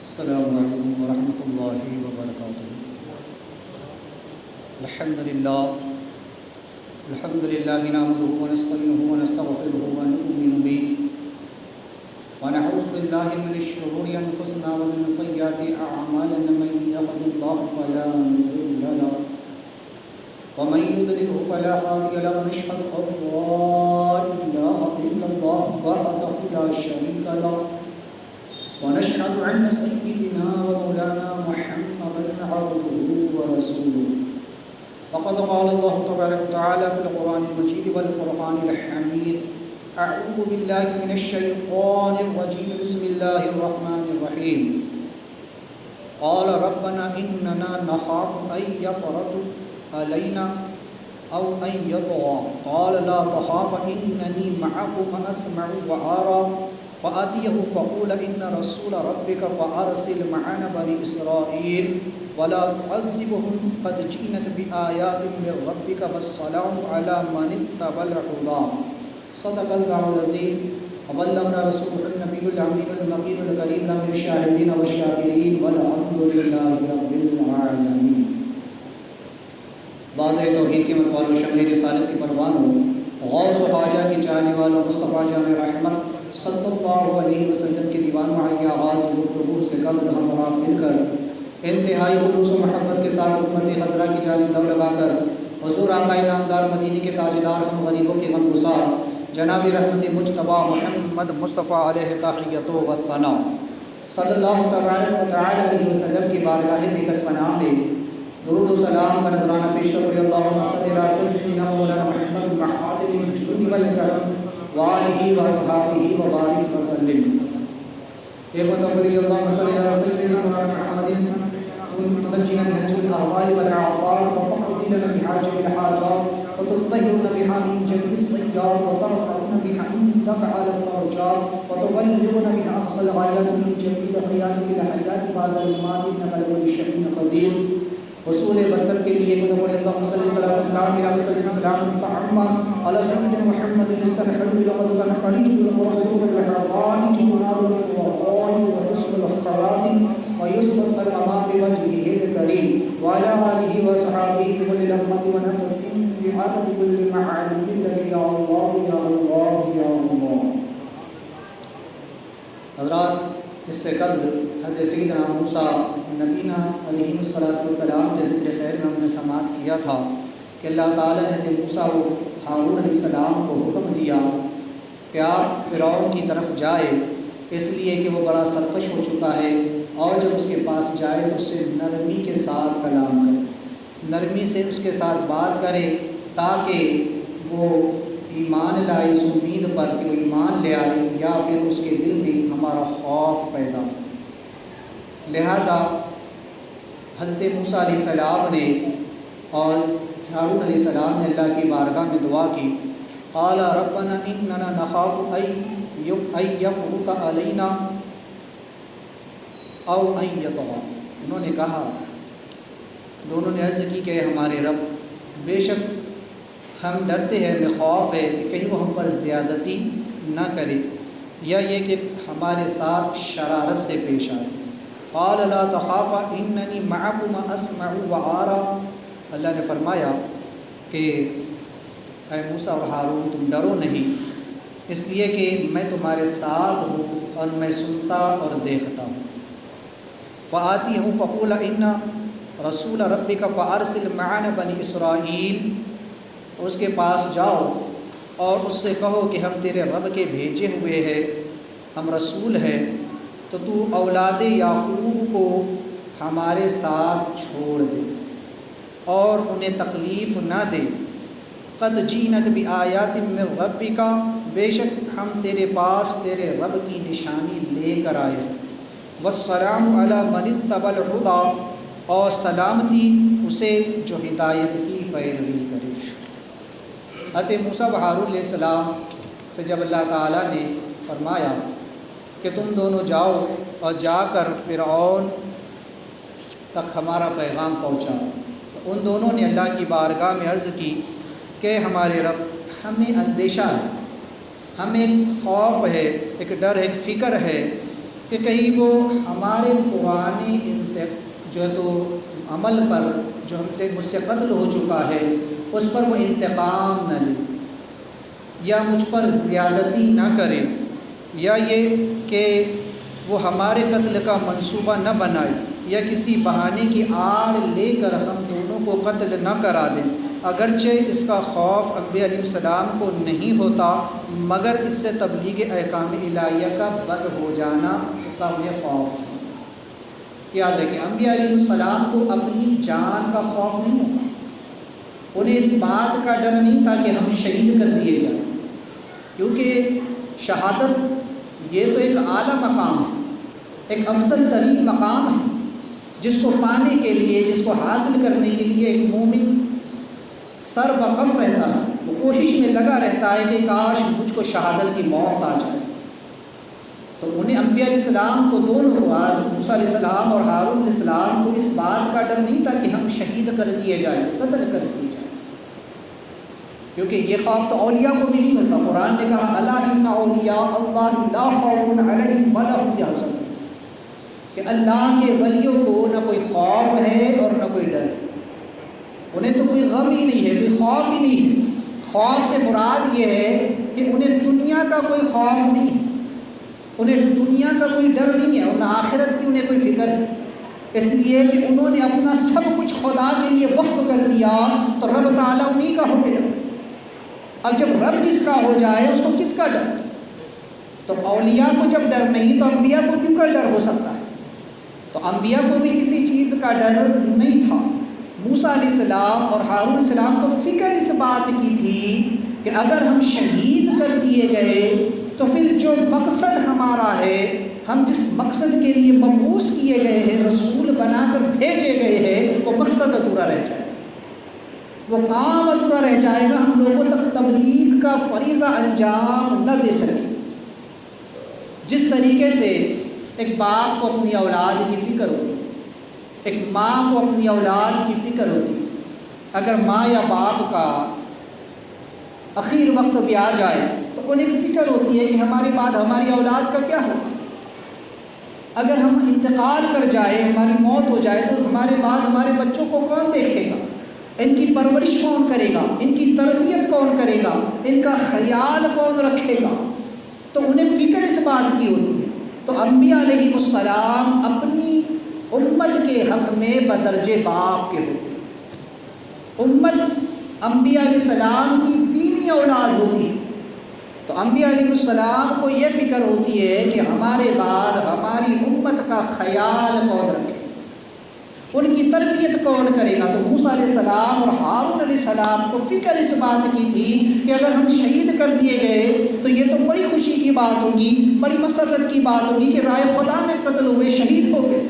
السلام علیکم ورحمۃ اللہ وبرکاتہ۔ الحمد للہ نحمدہ ونستعینہ ونستغفرہ ونؤمن بہ ونعوذ باللہ من شرور انفسنا ومن سیئات اعمالنا، من یهد اللہ فلا مضل له ومن يضلل فلا هادي له، ونشهد ان لا اله الا الله وحده لا شريك له، ونشهد أن سيدنا ومولانا محمدا عبده ورسوله. وقد قال الله تبارك وتعالى في القرآن المجيد والفرقان الحميد: أعوذ بالله من الشيطان الرجيم، بسم الله الرحمن الرحيم. قال ربنا إننا نخاف أن يفرط علينا أو أن يطغى، قال لا تخاف إنني معكم أسمع وأرى، فآتيه فقول إن رسول ربك فأرسل معنا بني إسرائيل ولا تعذبهم قد جئنك بآيات من ربك والسلام على من اتبع الهدى. صدق الله العظيم وبلغنا رسوله النبي الأمين المكين الكريم من الشاهدين والشاكرين والحمد لله رب العالمين. بعد توحید کے متوالو شمع رسالت کے پروانوں، غوث و خواجہ کی چاہنے والوں، مصطفیٰ جان رحمت صلی اللہ علیہ وسلم کے دیوانوں، آئیے آغاز گفتگو سے قبل ہم اور آپ مل کر انتہائی خلوص و محبت کے ساتھ امت خضرا کی جانب لو لگا کر حضور آقا نامدار مدینے کے تاجدار، ہم غریبوں کے غم گسار جناب رحمت مجتبیٰ محمد مصطفیٰ علیہ تحیت و ثنا صلی اللہ تعالی علیہ وسلم کی بارگاہ بکس پناہ میں درود و سلام کا نذرانہ پیش کرو۔ اللہم صلی علی سیدنا مولانا محمد محمد الجود والکرم وآلہ واصحابہ وبارک وسلم۔ ایک متولی اللہم صلی علی سیدنا مولانا محمد تنجینا بحج الاحوال والعافات وتقضینا بحاجہ الحاجات وتطہرنا بها من جميع السیئات وترفعنا بها عندك على الدرجات وتبلغنا بها اقصى الغایات من جميع الخیرات فی الحیات بعد الممات انک لکل شیء قدیر۔ حصول برکت کے لیے اللہم صلی اللہ علیہ وسلم تعما علی سیدنا محمد المستحب لقد كان فريج القرآن والحوائج منار القرآن ورسل الخواتم ويسبس الأمام بوجهه الكريم وعلى آله وصحابه وللأمة ونفس بعدد كل معاني الذي يا الله يا الله يا الله۔ حضرات، اس سے قبل حضرت سیدنا موسیٰ نبینا علیہ السلام کے ذکر خیر میں ہم نے سماعت کیا تھا کہ اللہ تعالیٰ نے حضرت موسیٰ و ہارون علیہ السلام کو حکم دیا کہ آپ فرعون کی طرف جائے، اس لیے کہ وہ بڑا سرکش ہو چکا ہے، اور جب اس کے پاس جائے تو اس سے نرمی کے ساتھ کلام کرے، نرمی سے اس کے ساتھ بات کرے تاکہ وہ ایمان لائے اس امید پر کہ وہ ایمان لے آئے، یا پھر اس کے دل میں ہمارا خوف پیدا ہو۔ لہذا حضرت موسیٰ علیہ السلام نے اور ہارون علیہ السلام نے اللہ کی بارگاہ میں دعا کی، قال ربنا اننا نخاف ان یفرط علینا او ان یطغى۔ انہوں نے کہا، دونوں نے عرض کی کہ ہمارے رب، بے شک ہم ڈرتے ہیں، ہمیں خوف ہے کہ کہیں وہ ہم پر زیادتی نہ کرے، یا یہ کہ ہمارے ساتھ شرارت سے پیش آئے۔ قال لا تخافا اننی معکم اسمع وارى۔ اللہ نے فرمایا کہ اے موسیٰ اور ہارون، تم ڈرو نہیں، اس لیے کہ میں تمہارے ساتھ ہوں اور میں سنتا اور دیکھتا ہوں۔ فآتیہ فقول ان رسول ربک فارسل معنا بنی اسرائیل، تو اس کے پاس جاؤ اور اس سے کہو کہ ہم تیرے رب کے بھیجے ہوئے ہیں، ہم رسول ہیں، تو تو اولاد یعقوب کو ہمارے ساتھ چھوڑ دے اور انہیں تکلیف نہ دے۔ قد جئنک بآیات من ربک، بے شک ہم تیرے پاس تیرے رب کی نشانی لے کر آئے۔ والسلام علی من اتبع الہدی، اور سلامتی اسے جو ہدایت کی پیروی کرے۔ حضرت موسیٰ و ہارون علیہ السلام سے جب اللہ تعالیٰ نے فرمایا کہ تم دونوں جاؤ اور جا کر فرعون تک ہمارا پیغام پہنچاؤ، تو ان دونوں نے اللہ کی بارگاہ میں عرض کی کہ ہمارے رب، ہمیں اندیشہ ہے، ہمیں خوف ہے، ایک ڈر ہے، ایک فکر ہے کہ کہیں وہ ہمارے پرانے جو ہے تو عمل پر جو مجھ سے قتل ہو چکا ہے اس پر وہ انتقام نہ لے، یا مجھ پر زیادتی نہ کرے، یا یہ کہ وہ ہمارے قتل کا منصوبہ نہ بنائے، یا کسی بہانے کی آڑ لے کر ہم دونوں کو قتل نہ کرا دیں، اگرچہ اس کا خوف انبیاء علیہ السلام کو نہیں ہوتا، مگر اس سے تبلیغ احکام الہیہ کا بد ہو جانا کا انہیں خوف تھا۔ یاد رکھیں، انبیاء علیہ السلام کو اپنی جان کا خوف نہیں ہوتا، انہیں اس بات کا ڈر نہیں تھا کہ ہم شہید کر دیے جائیں، کیونکہ شہادت یہ تو ایک اعلیٰ مقام ہے، ایک افضل ترین مقام ہے، جس کو پانے کے لیے، جس کو حاصل کرنے کے لیے ایک مومن سر وقف رہتا ہے، وہ کوشش میں لگا رہتا ہے کہ کاش مجھ کو شہادت کی موت آ جائے۔ تو انہیں انبیاء علیہ السلام کو دونوں کو، موسیٰ علیہ السلام اور ہارون علیہ السلام کو اس بات کا ڈر نہیں تھا کہ ہم شہید کر دیے جائیں، قتل کر دیے جائیں، کیونکہ یہ خوف تو اولیاء کو بھی نہیں ہوتا۔ قرآن نے کہا الا ان اولیاء اللہ لا خوف علیہم ولا هم یحزنون، کہ اللہ کے ولیوں کو نہ کوئی خوف ہے اور نہ کوئی ڈر، انہیں تو کوئی غم ہی نہیں ہے، کوئی خوف ہی نہیں ہے۔ خوف سے مراد یہ ہے کہ انہیں دنیا کا کوئی خوف نہیں ہے، انہیں دنیا کا کوئی ڈر نہیں ہے، انہیں آخرت کی انہیں کوئی فکر نہیں، اس لیے کہ انہوں نے اپنا سب کچھ خدا کے لیے وقف کر دیا، تو رب تعالیٰ انہی کا ہو گیا۔ اب جب رب جس کا ہو جائے اس کو کس کا ڈر؟ تو اولیاء کو جب ڈر نہیں تو انبیاء کو کیوں کا ڈر ہو سکتا ہے؟ تو انبیاء کو بھی کسی چیز کا ڈر نہیں تھا۔ موسیٰ علیہ السلام اور ہارون علیہ السلام کو فکر اس بات کی تھی کہ اگر ہم شہید کر دیے گئے تو پھر جو مقصد ہمارا ہے، ہم جس مقصد کے لیے مبعوث کیے گئے ہیں، رسول بنا کر بھیجے گئے ہیں، وہ مقصد ادھورا رہ جائے گا، وہ کام ادھورا رہ جائے گا، ہم لوگوں تک تبلیغ کا فریضہ انجام نہ دے سکیں۔ جس طریقے سے ایک باپ کو اپنی اولاد کی فکر ہوتی، ایک ماں کو اپنی اولاد کی فکر ہوتی، اگر ماں یا باپ کا اخیر وقت بھی آ جائے تو انہیں ایک فکر ہوتی ہے کہ ہمارے بعد ہماری اولاد کا کیا ہوگا، اگر ہم انتقال کر جائے، ہماری موت ہو جائے تو ہمارے بعد ہمارے بچوں کو کون دیکھے گا، ان کی پرورش کون کرے گا، ان کی تربیت کون کرے گا، ان کا خیال کون رکھے گا، تو انہیں فکر اس بات کی ہوتی ہے۔ تو انبیاء علیہ السلام اپنی امت کے حق میں بدرجے باپ کے ہوتے ہیں، امت انبیاء علیہ السلام کی دینی اولاد ہوتی ہے، تو انبیاء علیہ السلام کو یہ فکر ہوتی ہے کہ ہمارے بعد ہماری امت کا خیال کون رکھے، ان کی تربیت کون کرے گا۔ تو موسیٰ علیہ السلام اور ہارون علیہ السلام کو فکر اس بات کی تھی کہ اگر ہم شہید کر دیے گئے تو یہ تو بڑی خوشی کی بات ہوگی، بڑی مسرت کی بات ہوگی کہ رائے خدا میں قتل ہوئے، شہید ہو گئے،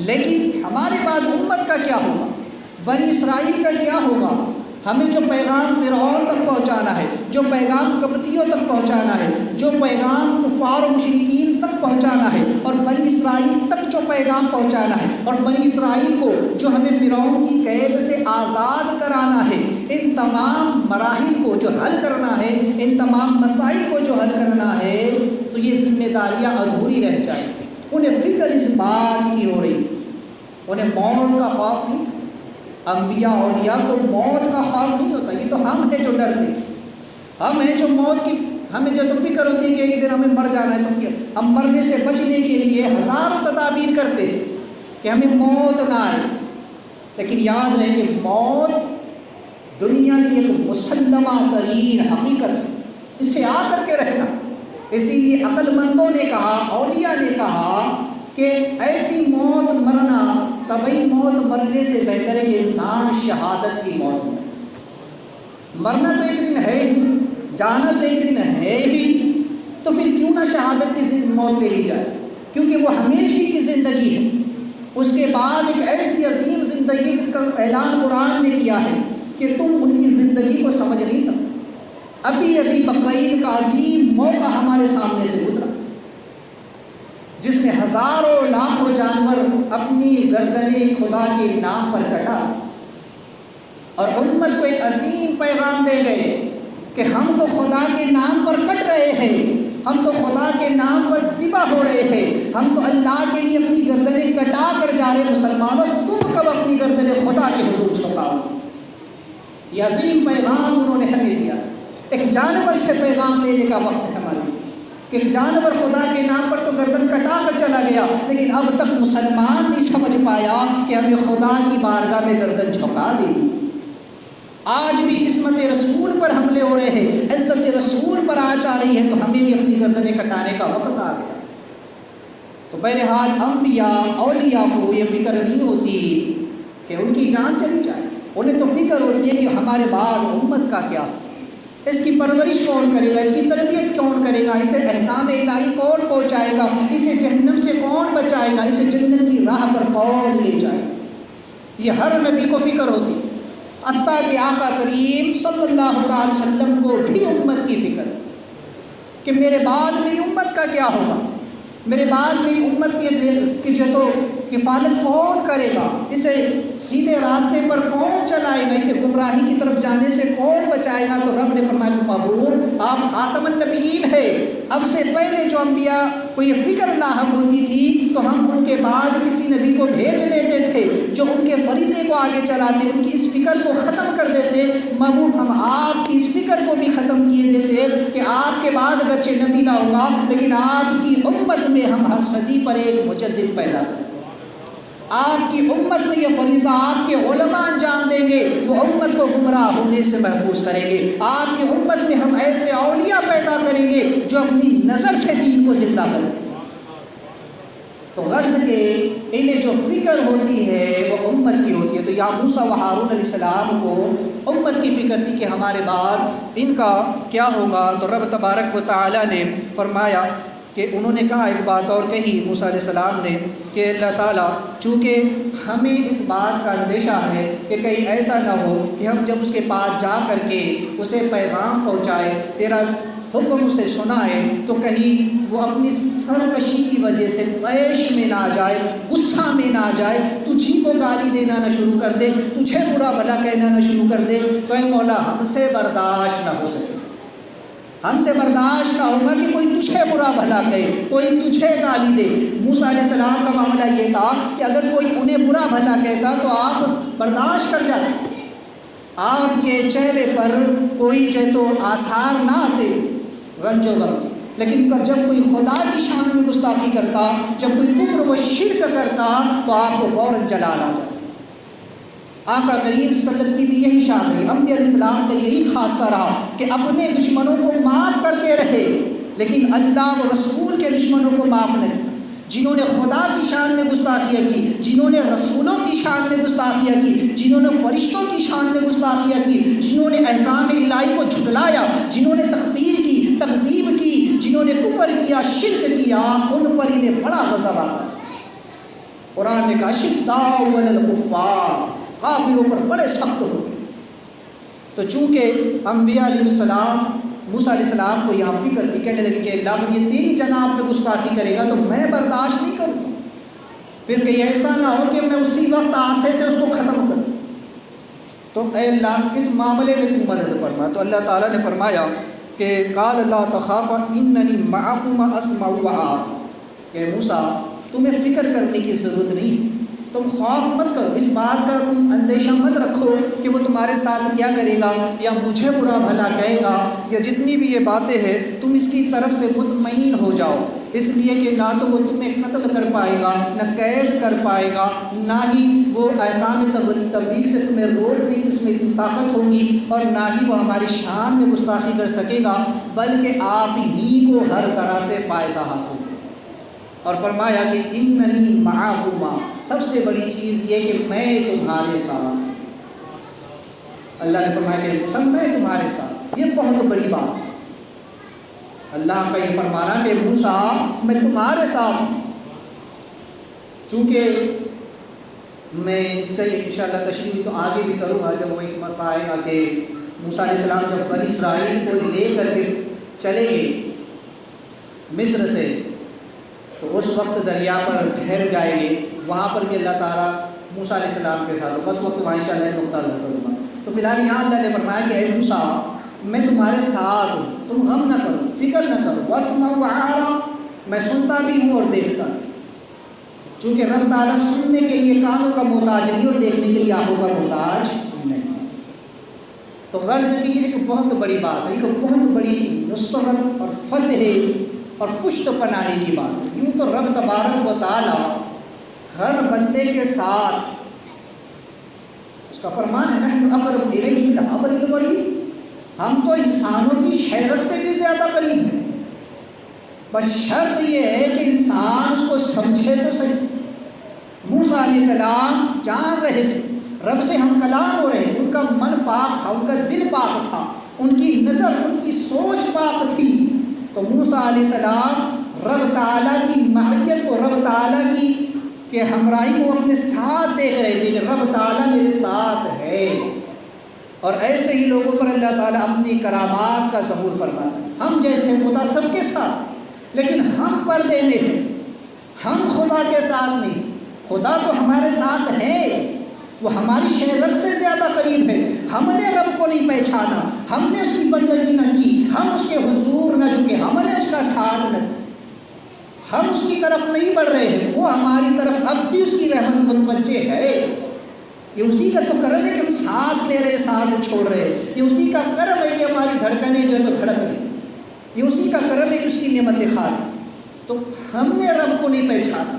لیکن ہمارے بعد امت کا کیا ہوگا، بنی اسرائیل کا کیا ہوگا، ہمیں جو پیغام فرعون تک پہنچانا ہے، جو پیغام قبطیوں تک پہنچانا ہے، جو پیغام کفار و مشرکین تک پہنچانا ہے، اور بنی اسرائیل تک جو پیغام پہنچانا ہے، اور بنی اسرائیل کو جو ہمیں فرعون کی قید سے آزاد کرانا ہے، ان تمام مراحل کو جو حل کرنا ہے، ان تمام مسائل کو جو حل کرنا ہے، تو یہ ذمہ داریاں ادھوری رہ جائیں۔ انہیں فکر اس بات کی ہو رہی تھی، انہیں موت کا خوف نہیں تھا۔ انبیاء اولیاء کو موت کا خوف نہیں ہوتا، یہ تو ہم ہیں جو ڈرتے ہیں، ہم ہیں جو موت کی، ہمیں جو تو فکر ہوتی ہے کہ ایک دن ہمیں مر جانا ہے، تو کیا ہم مرنے سے بچنے کے لیے ہزاروں تدابیر کرتے ہیں کہ ہمیں موت نہ آئے، لیکن یاد رہے کہ موت دنیا کی ایک مسلمہ ترین حقیقت ہے، اس سے آ کر کے رہنا۔ اسی لیے عقل مندوں نے کہا، اولیاء نے کہا کہ ایسی موت مرنا، طبعی موت مرنے سے بہتر ہے کہ انسان شہادت کی موت مرے۔ مرنا تو ایک دن ہے ہی، جانا تو ایک دن ہے ہی، تو پھر کیوں نہ شہادت کی موت لے لی جائے، کیونکہ وہ ہمیشگی کی زندگی ہے، اس کے بعد ایک ایسی عظیم زندگی جس کا اعلان قرآن نے کیا ہے کہ تم ان کی زندگی کو سمجھ نہیں سکتے۔ ابھی ابھی بقرعید کا عظیم موقع ہمارے سامنے سے گزرا، جس میں ہزاروں لاکھوں جانور اپنی گردنیں خدا کے نام پر کٹا، اور امت کو ایک عظیم پیغام دے گئے کہ ہم تو خدا کے نام پر کٹ رہے ہیں، ہم تو خدا کے نام پر ذبح ہو رہے ہیں، ہم تو اللہ کے لیے اپنی گردنیں کٹا کر جا رہے مسلمانوں، تم کب اپنی گردنیں خدا کے حضور جھکاؤ؟ یہ عظیم پیغام انہوں نے ہمیں دیا۔ ایک جانور سے پیغام لینے کا وقت ہے ہمارے لیے کہ ایک جانور خدا کے نام پر تو گردن کٹا کر چلا گیا، لیکن اب تک مسلمان نہیں سمجھ پایا کہ ہمیں خدا کی بارگاہ میں گردن جھکا دینی۔ آج بھی عصمت رسول پر حملے ہو رہے ہیں، عزت رسول پر آنچ آ رہی ہے، تو ہمیں بھی اپنی گردنیں کٹانے کا وقت آ گیا۔ تو بہرحال انبیاء اولیاء کو یہ فکر نہیں ہوتی کہ ان کی جان چلی جائے، انہیں تو فکر ہوتی ہے کہ ہمارے بعد امت کا کیا، اس کی پرورش کون کرے گا، اس کی تربیت کون کرے گا، اسے احکام الہی کون پہنچائے گا، اسے جہنم سے کون بچائے گا، اسے جنت کی راہ پر کون لے جائے گا۔ یہ ہر نبی کو فکر ہوتی، حتیٰ کہ آقا کریم صلی اللہ تعالی وسلم کو بھی امت کی فکر کہ میرے بعد میری امت کا کیا ہوگا، میرے بعد میری امت کی جو تو کفالت کون کرے گا، اسے سیدھے راستے پر کون چلائے گا، اسے گمراہی کی طرف جانے سے کون بچائے گا۔ تو رب نے فرمایا کہ محبوب آپ خاتم النبیین ہے، اب سے پہلے جو انبیاء کو یہ فکر لاحق ہوتی تھی تو ہم ان کے بعد کسی نبی کو بھیج دیتے تھے جو ان کے فریضے کو آگے چلاتے، ان کی اس فکر کو ختم کر دیتے۔ محبوب ہم آپ کی اس فکر کو بھی ختم کیے دیتے کہ آپ کے بعد اگرچہ نبی نہ ہوگا لیکن آپ کی امت میں ہم ہر صدی پر ایک مجدد پیدا کریں، آپ کی امت میں یہ فریضہ آپ کے علماء انجام دیں گے، وہ امت کو گمراہ ہونے سے محفوظ کریں گے۔ آپ کی امت میں ہم ایسے اولیاء پیدا کریں گے جو اپنی نظر سے دین کو زندہ کریں گے۔ تو غرض کہ انہیں جو فکر ہوتی ہے وہ امت کی ہوتی ہے۔ تو یا موسیٰ و ہارون علیہ السلام کو امت کی فکر تھی کہ ہمارے بعد ان کا کیا ہوگا۔ تو رب تبارک و تعالیٰ نے فرمایا کہ انہوں نے کہا، ایک بات اور کہی موسیٰ علیہ السلام نے کہ اللہ تعالیٰ چونکہ ہمیں اس بات کا اندیشہ ہے کہ کہیں ایسا نہ ہو کہ ہم جب اس کے پاس جا کر کے اسے پیغام پہنچائے، تیرا حکم اسے سنائے، تو کہیں وہ اپنی سرکشی کی وجہ سے طیش میں نہ آ جائے، غصہ میں نہ آ جائے، تجھی کو گالی دینا نہ شروع کر دے، تجھے برا بھلا کہنا نہ شروع کر دے۔ تو اے مولا ہم سے برداشت نہ ہو سکے، ہم سے برداشت نہ ہوگا کہ کوئی تجھے برا بھلا کہے، کوئی تجھے گالی دے۔ موسیٰ علیہ السلام کا معاملہ یہ تھا کہ اگر کوئی انہیں برا بھلا کہتا تو آپ برداشت کر جاتے، آپ کے چہرے پر کوئی جو تو آثار نہ آتے رنج و غم، لیکن جب کوئی خدا کی شان میں گستاخی کرتا، جب کوئی کفر و شرک کرتا تو آپ کو فوراً جلال آ جاتا۔ آقا کریم صلی اللہ علیہ وسلم کی بھی یہی شان رہی، انبیاء علیہ السلام کا یہی خاصہ رہا کہ اپنے دشمنوں کو معاف کرتے رہے، لیکن اللہ و رسول کے دشمنوں کو معاف نہ کیا۔ جنہوں نے خدا کی شان میں گستاخیاں کی، جنہوں نے رسولوں کی شان میں گستاخیاں کی، جنہوں نے فرشتوں کی شان میں گستاخیاں کی، جنہوں نے احکام الہی کو جھٹلایا، جنہوں نے تکفیر کی، تکذیب کی، جنہوں نے کفر کیا، شرک کیا، ان پر انہیں بڑا غضب آتا ہے۔ قرآن نے کہا اشداء علی الکفار، کافروں پر بڑے سخت ہوتے تھے۔ تو چونکہ انبیاء علیہ السلام موسیٰ علیہ السلام کو یہاں فکر تھی، کہنے لگے کہ اللہ اگر یہ تیری جناب میں گستاخی کرے گا تو میں برداشت نہیں کروں گا، پھر کہ ایسا نہ ہو کہ میں اسی وقت آسے سے اس کو ختم کر دوں۔ تو اے اللہ اس معاملے میں تو مدد فرما۔ تو اللہ تعالیٰ نے فرمایا کہ قال لا تخافا اننی معکما اسمع وارا، کہ موسیٰ تمہیں فکر کرنے کی ضرورت نہیں، تم خوف مت کرو، اس بات کا تم اندیشہ مت رکھو کہ وہ تمہارے ساتھ کیا کرے گا یا مجھے برا بھلا کہے گا یا جتنی بھی یہ باتیں ہیں، تم اس کی طرف سے مطمئن ہو جاؤ، اس لیے کہ نہ تو وہ تمہیں قتل کر پائے گا، نہ قید کر پائے گا، نہ ہی وہ احکام تبلیغ سے تمہیں روکنے کی اس میں طاقت ہوگی، اور نہ ہی وہ ہماری شان میں گستاخی کر سکے گا، بلکہ آپ ہی کو ہر طرح سے فائدہ حاصل ہوگا۔ اور فرمایا کہ اننی معکما، سب سے بڑی چیز یہ کہ میں تمہارے ساتھ۔ اللہ نے فرمایا کہ موسیٰ میں تمہارے ساتھ، یہ بہت بڑی بات ہے۔ اللہ کا یہ فرمانا کہ موسیٰ میں تمہارے ساتھ ہوں، چونکہ میں اس کا انشاءاللہ تشریح تو آگے بھی کروں گا جب وہ ایک مرتبہ آئے گا کہ موسیٰ علیہ السلام جب بنی اسرائیل کو لے کر کے چلے گئے مصر سے، تو اس وقت دریا پر ٹھہر جائیں گے، وہاں پر بھی اللہ تعالیٰ موسیٰ علیہ السلام کے ساتھ، بس وقت وہاں انشاءاللہ ایک نقطہ ذکر ہوگا۔ تو فی الحال یہاں اللہ نے فرمایا کہ اے موسیٰ میں تمہارے ساتھ ہوں، تم غم نہ کرو، فکر نہ کرو، واسمع وعارا، میں سنتا بھی ہوں اور دیکھتا بھی۔ چونکہ رب تعالیٰ سننے کے لیے کانوں کا محتاج نہیں اور دیکھنے کے لیے آنکھوں کا محتاج نہیں۔ تو غرض کی یہ ایک بہت بڑی بات ہے، ایک بہت بڑی نصرت اور فتح اور پشت پناہی کی بات ہے۔ یوں تو رب تبارک و تعالیٰ ہر بندے کے ساتھ، اس کا فرمان ہے نحن اقرب الیہ من حبل الورید، ہم تو انسانوں کی شہرت سے بھی زیادہ قریب ہیں، بس شرط یہ ہے کہ انسان اس کو سمجھے تو صحیح۔ موسیٰ علیہ السلام جان رہے تھے رب سے ہم کلام ہو رہے ہیں، ان کا من پاک تھا، ان کا دل پاک تھا، ان کی نظر، ان کی سوچ پاک تھی۔ تو موسیٰ علیہ السلام رب تعالیٰ کی معیت کو، رب تعالیٰ کی کہ ہمراہی کو اپنے ساتھ دیکھ رہے تھے کہ رب تعالیٰ میرے ساتھ ہے۔ اور ایسے ہی لوگوں پر اللہ تعالیٰ اپنی کرامات کا ظہور فرماتا ہے۔ ہم جیسے خدا سب کے ساتھ، لیکن ہم پردے میں ہیں، ہم خدا کے ساتھ نہیں۔ خدا تو ہمارے ساتھ ہے، وہ ہماری شہرت سے زیادہ قریب ہے، ہم نے رب کو نہیں پہچانا، ہم نے اس کی بندگی نہ کی، ہم اس کے حضور نہ جھکے، ہم نے اس کا ساتھ نہ دیا، ہم اس کی طرف نہیں بڑھ رہے ہیں، وہ ہماری طرف اب بھی اس کی رحمت متوجہ ہے۔ یہ اسی کا تو کرم ہے کہ ہم سانس لے رہے، سانس چھوڑ رہے، یہ اسی کا کرم ہے کہ ہماری دھڑکنیں جو ہے تو دھڑک رہی، یہ اسی کا کرم ہے کہ اس کی نعمتیں کھا رہے۔ تو ہم نے رب کو نہیں پہچانا،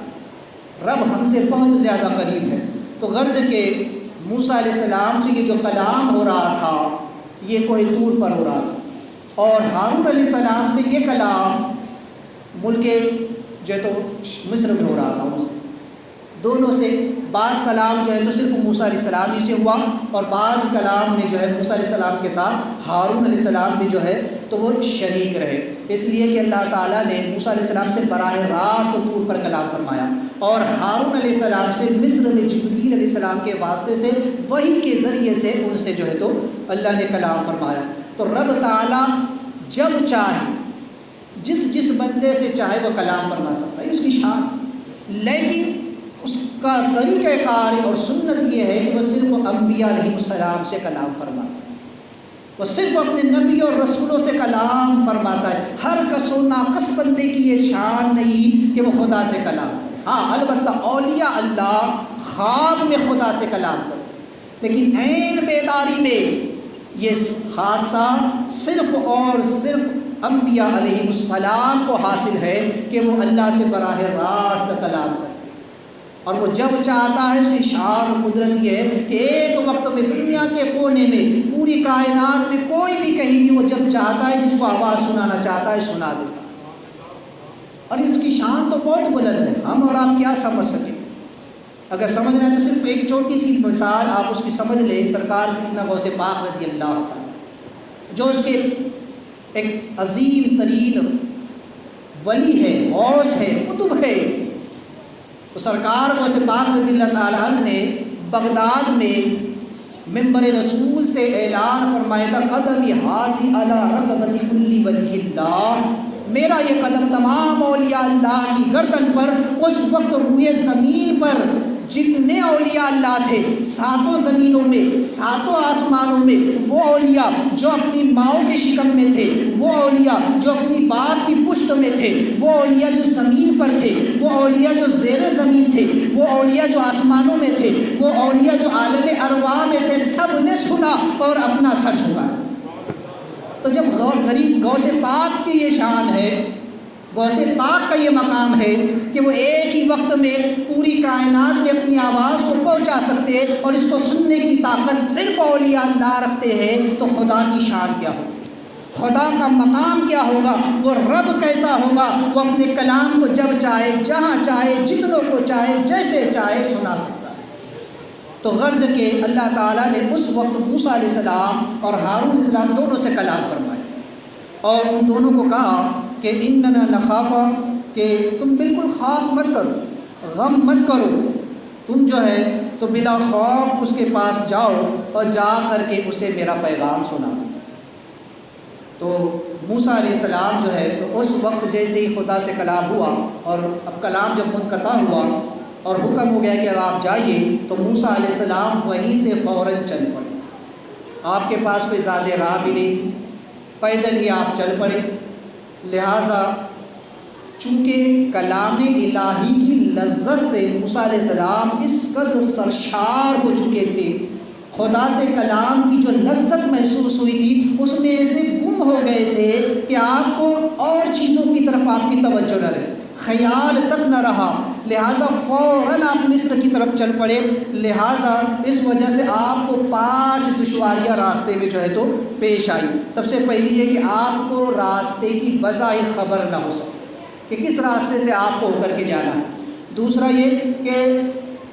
رب ہم سے بہت زیادہ قریب ہے۔ تو غرض کہ موسیٰ علیہ السلام سے یہ جو کلام ہو رہا تھا یہ کوہ طور پر ہو رہا تھا، اور ہارون علیہ السلام سے یہ کلام ملک جو ہے تو مصر میں ہو رہا تھا۔ ان سے دونوں سے بعض کلام جو ہے تو صرف موسیٰ علیہ السلام ہی سے ہوا، اور بعض کلام میں جو ہے موسیٰ علیہ السلام کے ساتھ ہارون علیہ السلام بھی جو ہے تو وہ شریک رہے، اس لیے کہ اللہ تعالیٰ نے موسیٰ علیہ السلام سے براہ راست طور پر کلام فرمایا، اور ہارون علیہ السلام سے مصر میں جبریل علیہ السلام کے واسطے سے، وحی کے ذریعے سے ان سے جو ہے تو اللہ نے کلام فرمایا۔ تو رب تعالیٰ جب چاہے جس بندے سے چاہے وہ کلام فرما سکتا ہے، اس کی شان، لیکن اس کا طریقہ کار اور سنت یہ ہے کہ وہ صرف انبیاء علیہ السلام سے کلام فرماتا ہے، وہ صرف اپنے نبی اور رسولوں سے کلام فرماتا ہے۔ ہر کس و ناقص بندے کی یہ شان نہیں کہ وہ خدا سے کلام کرے۔ ہاں البتہ اولیاء اللہ خواب میں خدا سے کلام کرے، لیکن عین بیداری میں یہ خاصہ صرف اور صرف انبیاء علیہ السلام کو حاصل ہے کہ وہ اللہ سے براہ راست کلام کرے، اور وہ جب چاہتا ہے، اس کی شان اور قدرت یہ ہے کہ ایک وقت میں دنیا کے کونے میں، پوری کائنات میں کوئی بھی کہیں بھی وہ جب چاہتا ہے جس کو آواز سنانا چاہتا ہے سنا دیتا ہے، اور اس کی شان تو بہت بلند ہے، ہم اور آپ کیا سمجھ سکیں۔ اگر سمجھ رہے ہیں تو صرف ایک چھوٹی سی مثال آپ اس کی سمجھ لیں، سرکار سیدنا غوث پاک رضی اللہ عنہ، جو اس کے ایک عظیم ترین ولی ہے، غوث ہے، قطب ہے۔ تو سرکار غوث پاک رضی اللہ تعالیٰ عنہ نے بغداد میں منبر رسول سے اعلان فرمایا تھا، قدمی حاضی علی رقبۃ کل ولی اللہ، میرا یہ قدم تمام اولیاء اللہ کی گردن پر۔ اس وقت روئے زمین پر جتنے اولیاء اللہ تھے، ساتوں زمینوں میں، ساتوں آسمانوں میں، وہ اولیاء جو اپنی ماؤں کے شکم میں تھے، وہ اولیاء جو اپنی باپ کی پشت میں تھے، وہ اولیاء جو زمین پر تھے، وہ اولیاء جو زیر زمین تھے، وہ اولیاء جو آسمانوں میں تھے، وہ اولیاء جو عالم ارواح میں تھے، سب نے سنا اور اپنا سر جھکایا۔ تو جب غریب غوث پاک کی یہ شان ہے، غوث پاک کا یہ مقام ہے کہ وہ ایک ہی وقت میں پوری کائنات میں اپنی آواز کو پہنچا سکتے ہیں، اور اس کو سننے کی طاقت صرف اولیاء اللہ رکھتے ہیں، تو خدا کی شان کیا ہوگی، خدا کا مقام کیا ہوگا، وہ رب کیسا ہوگا، وہ اپنے کلام کو جب چاہے، جہاں چاہے، جتنوں کو چاہے، جیسے چاہے سنا سکتا ہے۔ تو غرض کہ اللہ تعالیٰ نے اس وقت موسیٰ علیہ السلام اور ہارون علیہ السلام دونوں سے کلام فرمایا، اور ان دونوں کو کہا کہ اننا نخافا، کہ تم بالکل خوف مت کرو، غم مت کرو، تم جو ہے تو بلا خوف اس کے پاس جاؤ اور جا کر کے اسے میرا پیغام سنا۔ تو موسیٰ علیہ السلام جو ہے تو اس وقت جیسے ہی خدا سے کلام ہوا، اور اب کلام جب منقطع ہوا اور حکم ہو گیا کہ اب آپ جائیے، تو موسیٰ علیہ السلام وہیں سے فوراً چل پڑے۔ آپ کے پاس کوئی زیادہ راہ بھی نہیں تھی، پیدل ہی آپ چل پڑے، لہٰذا چونکہ کلام الہی کی لذت سے موسیٰ علیہ السلام اس قدر سرشار ہو چکے تھے، خدا سے کلام کی جو لذت محسوس ہوئی تھی اس میں ایسے گم ہو گئے تھے کہ آپ کو اور چیزوں کی طرف آپ کی توجہ نہ رہے، خیال تک نہ رہا، لہٰذا فوراً آپ مصر کی طرف چل پڑے۔ لہٰذا اس وجہ سے آپ کو 5 دشواریاں راستے میں جو ہے تو پیش آئی۔ سب سے پہلی یہ کہ آپ کو راستے کی بظاہر خبر نہ ہو سکے کہ کس راستے سے آپ کو ہو کر کے جانا ہے۔ دوسرا یہ کہ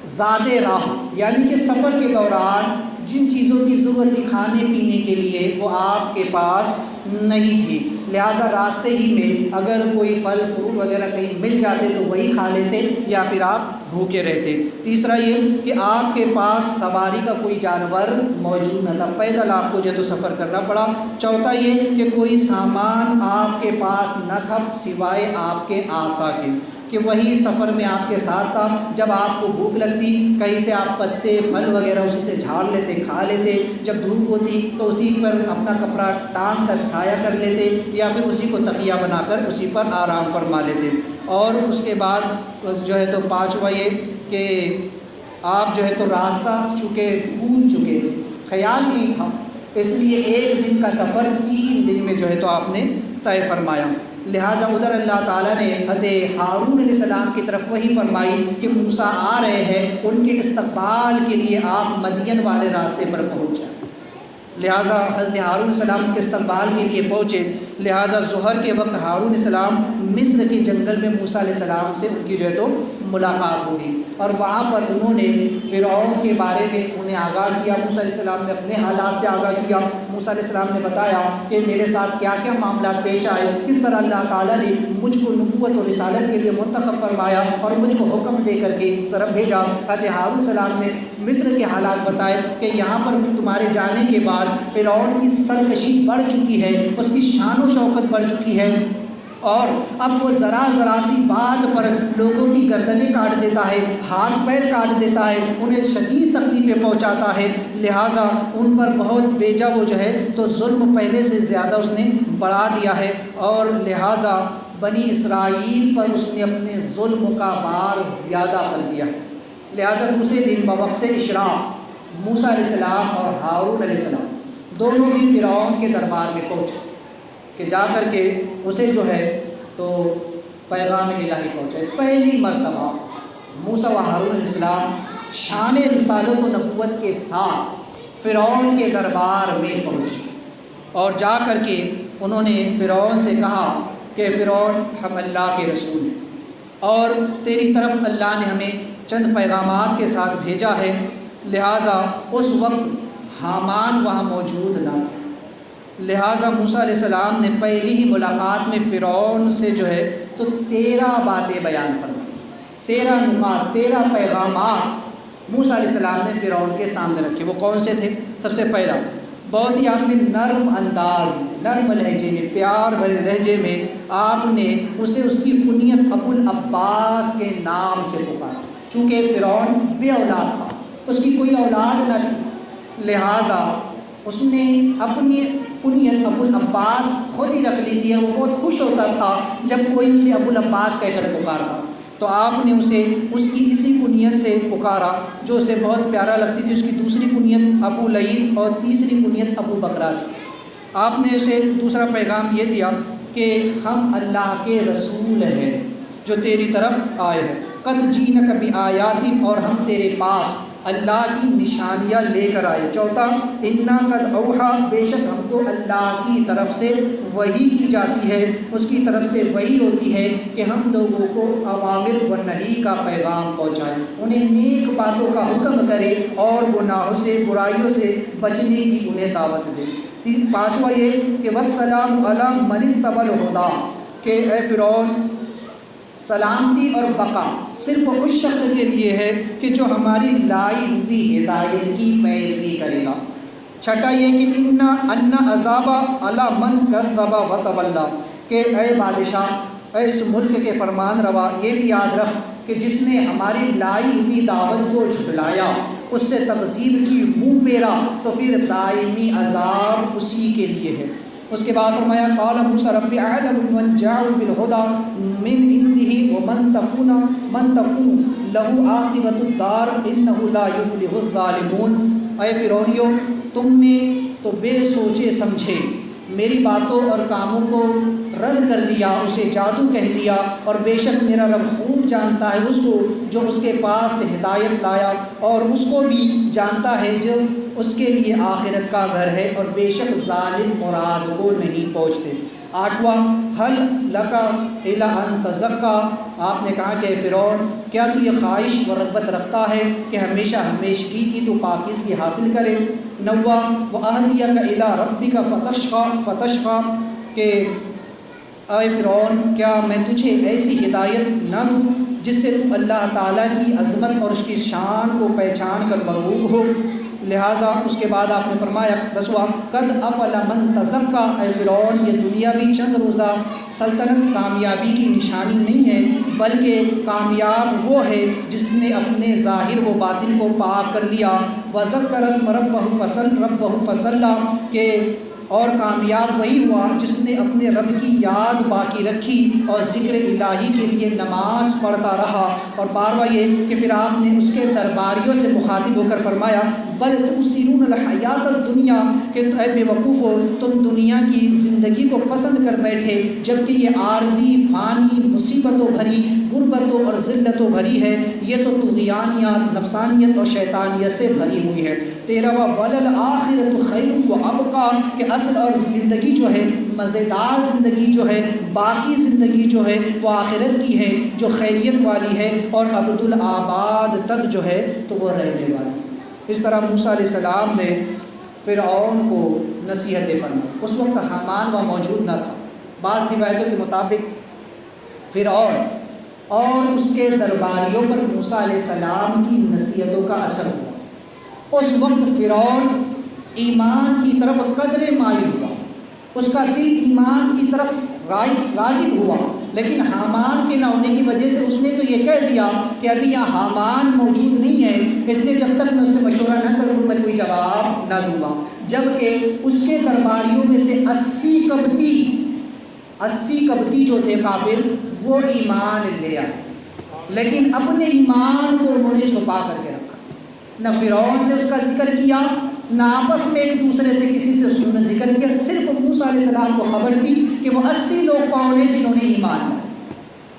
زاد راہ، یعنی کہ سفر کے دوران جن چیزوں کی ضرورت تھی کھانے پینے کے لیے وہ آپ کے پاس نہیں تھی، لہٰذا راستے ہی میں اگر کوئی پھل فروٹ وغیرہ کہیں مل جاتے تو وہی کھا لیتے یا پھر آپ بھوکے رہتے۔ تیسرا یہ کہ آپ کے پاس سواری کا کوئی جانور موجود نہ تھا، پیدل آپ کو جو ہے تو سفر کرنا پڑا۔ چوتھا یہ کہ کوئی سامان آپ کے پاس نہ تھا سوائے آپ کے عصا کے، کہ وہی سفر میں آپ کے ساتھ تھا، جب آپ کو بھوک لگتی کہیں سے آپ پتے پھل وغیرہ اسی سے جھاڑ لیتے کھا لیتے، جب دھوپ ہوتی تو اسی پر اپنا کپڑا ٹانگ کا سایہ کر لیتے یا پھر اسی کو تکیہ بنا کر اسی پر آرام فرما لیتے۔ اور اس کے بعد جو ہے تو 5واں یہ کہ آپ جو ہے تو راستہ چونکہ بھول چکے تھے، خیال نہیں تھا، اس لیے 1 دن کا سفر 3 دن میں جو ہے تو آپ نے طے فرمایا۔ لہٰذا ادھر اللہ تعالیٰ نے حضرت ہارون علیہ السلام کی طرف وہی فرمائی کہ موسیٰ آ رہے ہیں، ان کے استقبال کے لیے آپ مدین والے راستے پر پہنچ جائیں۔ لہٰذا حضرت ہارون علیہ السلام کے استقبال کے لیے پہنچے۔ لہٰذا ظہر کے وقت ہارون علیہ السلام مصر کے جنگل میں موسیٰ علیہ السلام سے ان کی جو ہے تو ملاقات ہوگی، اور وہاں پر انہوں نے فرعون کے بارے میں انہیں آگاہ کیا۔ موسیٰ علیہ السلام نے اپنے حالات سے آگاہ کیا۔ موسیٰ علیہ السلام نے بتایا کہ میرے ساتھ کیا کیا معاملات پیش آئے، کس طرح اللہ تعالیٰ نے مجھ کو نبوت اور رسالت کے لیے منتخب فرمایا اور مجھ کو حکم دے کر کے اس طرف بھیجا۔ حضرت ہارون علیہ السلام نے مصر کے حالات بتائے کہ یہاں پر تمہارے جانے کے بعد فرعون کی سرکشی بڑھ چکی ہے، اس کی شان و شوکت بڑھ چکی ہے، اور اب وہ ذرا سی بات پر لوگوں کی گردنیں کاٹ دیتا ہے، ہاتھ پیر کاٹ دیتا ہے، انہیں شدید تکلیفیں پہنچاتا ہے۔ لہٰذا ان پر بہت بیجا وہ جو ہے تو ظلم پہلے سے زیادہ اس نے بڑھا دیا ہے، اور لہٰذا بنی اسرائیل پر اس نے اپنے ظلم کا بار زیادہ کر دیا۔ لہٰذا دوسرے دن بوقت اشراق موسیٰ علیہ السلام اور ہارون علیہ السلام دونوں بھی فرعون کے دربار میں پہنچے کہ جا کر کے اسے جو ہے تو پیغام الہی پہنچے۔ پہلی مرتبہ موسیٰ و ہارون علیہ السلام شان رسالت و نبوت کے ساتھ فرعون کے دربار میں پہنچے، اور جا کر کے انہوں نے فرعون سے کہا کہ فرعون ہم اللہ کے رسول ہیں اور تیری طرف اللہ نے ہمیں چند پیغامات کے ساتھ بھیجا ہے۔ لہٰذا اس وقت حامان وہاں موجود نہ تھا، لہٰذا موسیٰ علیہ السلام نے پہلی ہی ملاقات میں فرعون سے جو ہے تو 13 باتیں بیان فرمائی، 13 نکات، 13 پیغامات موسیٰ علیہ السلام نے فرعون کے سامنے رکھے۔ وہ کون سے تھے؟ سب سے پہلا، بہت ہی آپ نے نرم انداز میں، نرم لہجے میں، پیار بھرے لہجے میں آپ نے اسے اس کی کنیت ابو العباس کے نام سے پکارا، چونکہ فرعون بے اولاد تھا، اس کی کوئی اولاد نہ تھی، لہٰذا اس نے اپنی کنیت ابو العباس خود ہی رکھ لی تھی۔ وہ بہت خوش ہوتا تھا جب کوئی اسے ابو العباس کہہ کر پکارتا، تو آپ نے اسے اس کی اسی کنیت سے پکارا جو اسے بہت پیارا لگتی تھی۔ اس کی دوسری کنیت ابو لعید اور تیسری کنیت ابو بکرا تھی۔ آپ نے اسے دوسرا پیغام یہ دیا کہ ہم اللہ کے رسول ہیں جو تیری طرف آئے ہیں، قد جینک بآیات، اور ہم تیرے پاس اللہ کی نشانیاں لے کر آئے۔ چوتھا، انا قد اوحا، بے شک ہم کو اللہ کی طرف سے وحی کی جاتی ہے، اس کی طرف سے وحی ہوتی ہے کہ ہم لوگوں کو اوامر و نہی کا پیغام پہنچائیں، انہیں نیک باتوں کا حکم کرے اور گناہوں سے برائیوں سے بچنے کی انہیں دعوت دے۔ پانچواں یہ کہ والسلام علی من اتبع الہدی، کہ اے فرعون سلامتی اور بقا صرف اس شخص کے لیے ہے کہ جو ہماری لائی ہوئی ہدایت کی پیروی کرے گا۔ چھٹا یہ کہ ان عذاب علی من کذب وتولی، کہ اے بادشاہ، اے اس ملک کے فرمان روا، یہ بھی یاد رکھ کہ جس نے ہماری لائی ہوئی دعوت کو جھٹلایا، اس سے تکذیب کی منہ پھیرا، تو پھر دائمی عذاب اسی کے لیے ہے۔ اس کے بعد فرمایا قال موسیٰ رب اعلم من جاء بالہدی من عنده ومن تکون له عاقبۃ الدار انه لا یفلح الظالمون۔ اے فرعونیو، تم نے تو بے سوچے سمجھے میری باتوں اور کاموں کو رد کر دیا، اسے جادو کہہ دیا، اور بے شک میرا رب خوب جانتا ہے اس کو جو اس کے پاس سے ہدایت لایا، اور اس کو بھی جانتا ہے جو اس کے لیے آخرت کا گھر ہے، اور بے شک ظالم مراد کو نہیں پہنچتے۔ 8واں حل لکا الی ان تزکا، آپ نے کہا کہ فرعون کیا تو یہ خواہش و رغبت رکھتا ہے کہ ہمیشہ ہمیشگی کی تو پاکیزگی حاصل کرے۔ 9واں وَأَهْدِيَكَ إِلَىٰ رَبِّكَ فَتَشْقَىٰ، کہ اے فرعون کیا میں تجھے ایسی ہدایت نہ دوں جس سے تو اللہ تعالیٰ کی عظمت اور اس کی شان کو پہچان کر مرغوب ہو۔ لہٰذا اس کے بعد آپ نے فرمایا 10واں قد افل من تزکا، اے فرعون یہ دنیاوی چند روزہ سلطنت کامیابی کی نشانی نہیں ہے، بلکہ کامیاب وہ ہے جس نے اپنے ظاہر و باطن کو پاک کر لیا۔ وذکر اسم ربہ فصلی، کہ اور کامیاب وہی ہوا جس نے اپنے رب کی یاد باقی رکھی اور ذکر الہی کے لیے نماز پڑھتا رہا۔ اور 12واں یہ کہ پھر آپ نے اس کے درباریوں سے مخاطب ہو کر فرمایا بل تؤثرون الحیات الدنیا، کہ اے بے وقوفو تم دنیا کی زندگی کو پسند کر بیٹھے جبکہ یہ عارضی فانی مصیبتوں بھری غربتوں اور ذلتوں بھری ہے، یہ تو طغیانیات نفسانیت اور شیطانیت سے بھری ہوئی ہے۔ 13واں وللآخرۃ خیر وابقیٰ، کہ اصل اور زندگی جو ہے مزیدار زندگی جو ہے باقی زندگی جو ہے وہ آخرت کی ہے جو خیریت والی ہے اور ابدالآباد تک جو ہے تو وہ رہنے والی۔ اس طرح موسیٰ علیہ السلام نے فرعون کو نصیحتیں فرمائی۔ اس وقت حامان وہاں موجود نہ تھا۔ بعض روایتوں کے مطابق فرعون اور اس کے درباریوں پر موسیٰ علیہ السلام کی نصیحتوں کا اثر ہوا۔ اس وقت فرعون ایمان کی طرف قدرے مائل ہوا، اس کا دل ایمان کی طرف راغب ہوا، لیکن حامان کے نہ ہونے کی وجہ سے اس نے تو یہ کہہ دیا کہ ابھی یہاں حامان موجود نہیں ہے، اس لیے جب تک میں اس سے مشورہ نہ کروں میں کوئی جواب نہ دوں گا۔ جبکہ اس کے درباریوں میں سے 80 قبطی جو تھے کافر وہ ایمان لے آئے، لیکن اپنے ایمان کو انہوں نے چھپا کر کے رکھا، نہ فرعون سے اس کا ذکر کیا، نہ آپس میں ایک دوسرے سے کسی سے اس نے ذکر کیا۔ صرف موسیٰ علیہ السلام کو خبر تھی کہ وہ 80 لوگ کون ہیں جنہوں نے ایمان لایا،